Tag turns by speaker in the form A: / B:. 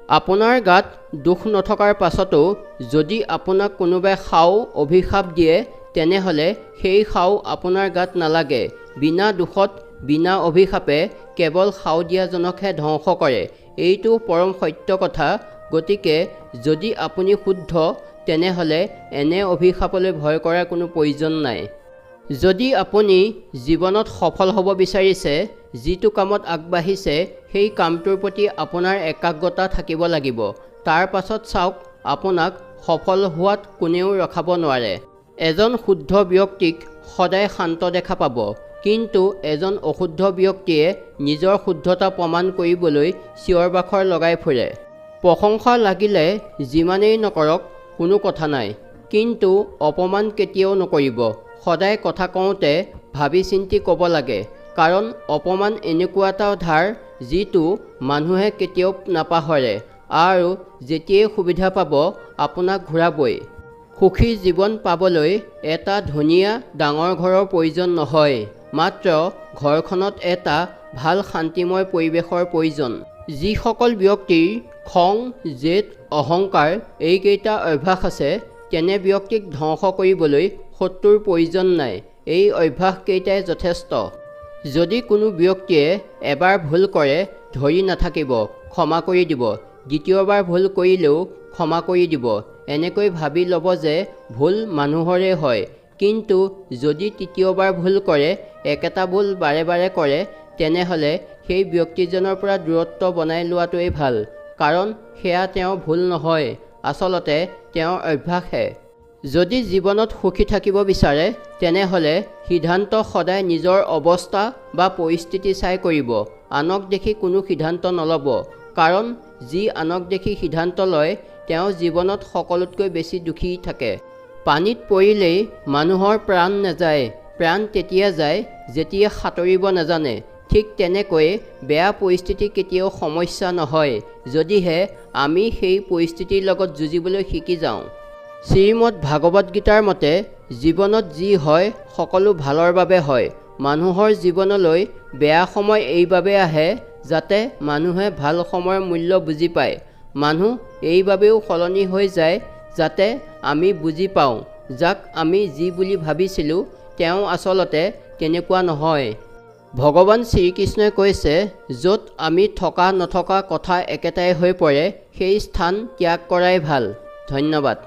A: আপোনাৰ গাত দুখ নথকাৰ পাছতো যদি আপোনাক কোনোবাই খাও অভিশাপ দিয়ে তেনেহ'লে সেই খাও আপোনাৰ গাত নালাগে। বিনা দুখত বিনা অভিশাপে কেৱল খাও দিয়াজনকহে ধ্বংস কৰে। এইটো পৰম সত্য কথা। গতিকে যদি আপুনি শুদ্ধ তেনেহ'লে এনে অভিশাপলৈ ভয় কৰাৰ কোনো প্ৰয়োজন নাই। যদি আপুনি জীৱনত সফল হ'ব বিচাৰিছে, যিটো কামত আগবাঢ়িছে সেই কামটোৰ প্ৰতি আপোনাৰ একাগ্ৰতা থাকিব লাগিব। তাৰ পাছত চাওক, আপোনাক সফল হোৱাত কোনেও ৰখাব নোৱাৰে। এজন শুদ্ধ ব্যক্তিক সদায় শান্ত দেখা পাব, কিন্তু এজন অশুদ্ধ ব্যক্তিয়ে নিজৰ শুদ্ধতা প্ৰমাণ কৰিবলৈ চিঞৰ বাখৰ লগাই ফুৰে। প্ৰশংসা লাগিলে যিমানেই নকৰক কোনো কথা নাই, কিন্তু অপমান কেতিয়াও নকৰিব। সদায় কথা কওঁতে ভাবি চিন্তি ক'ব লাগে, কাৰণ অপমান এনেকুৱা এটা ধাৰ যিটো মানুহে কেতিয়াও নাপাহৰে আৰু যেতিয়াই সুবিধা পাব আপোনাক ঘূৰাবই। সুখী জীৱন পাবলৈ এটা ধুনীয়া ডাঙৰ ঘৰৰ প্ৰয়োজন নহয়, মাত্ৰ ঘৰখনত এটা ভাল শান্তিময় পৰিৱেশৰ প্ৰয়োজন। যিসকল ব্যক্তিৰ খং, জেদ, অহংকাৰ এইকেইটা অভ্যাস আছে তেনে ব্যক্তিক ধ্বংস কৰিবলৈ শত্ৰুৰ প্ৰয়োজন নাই। এই অভ্যাসকেইটাই যথেষ্ট। যদি কোনো ব্যক্তিয়ে এবাৰ ভুল কৰে ধৰি নাথাকিব, ক্ষমা কৰি দিব। দ্বিতীয়বাৰ ভুল কৰিলেও ক্ষমা কৰি দিব। এনেকৈ ভাবি ল'ব যে ভুল মানুহৰে হয়। কিন্তু যদি তৃতীয়বাৰ ভুল কৰে, একেটা ভুল বাৰে বাৰে কৰে, তেনেহ'লে সেই ব্যক্তিজনৰ পৰা দূৰত্ব বনাই লোৱাটোৱেই ভাল, কাৰণ সেয়া তেওঁৰ ভুল নহয়, আচলতে তেওঁৰ অভ্যাসহে। যদি জীৱনত সুখী থাকিব বিচাৰে তেনেহ'লে সিদ্ধান্ত সদায় নিজৰ অৱস্থা বা পৰিস্থিতি চাই কৰিব। আনক দেখি কোনো সিদ্ধান্ত নল'ব, কাৰণ যি আনক দেখি সিদ্ধান্ত লয় তেওঁ জীৱনত সকলোতকৈ বেছি দুখী থাকে। পানীত পৰিলেই মানুহৰ প্ৰাণ নাযায়, প্ৰাণ তেতিয়া যায় যেতিয়া সাঁতুৰিব নাজানে। ঠিক তেনেকৈ বেয়া পৰিস্থিতি কেতিয়াও সমস্যা নহয়, যদিহে আমি সেই পৰিস্থিতিৰ লগত যুঁজিবলৈ শিকি যাওঁ। শ্ৰীমদ ভাগৱত গীতাৰ মতে জীৱনত যি হয় সকলো ভালৰ বাবে হয়। মানুহৰ জীৱনলৈ বেয়া সময় এইবাবে আহে যাতে মানুহে ভাল সময়ৰ মূল্য বুজি পায়। মানুহ এইবাবেও সলনি হৈ যায় যাতে আমি বুজি পাওঁ যাক আমি যি বুলি ভাবিছিলোঁ তেওঁ আচলতে তেনেকুৱা নহয়। ভগৱান শ্ৰীকৃষ্ণই কৈছে, য'ত আমি থকা নথকা কথা একেটাই হৈ পৰে সেই স্থান ত্যাগ কৰাই ভাল। ধন্যবাদ।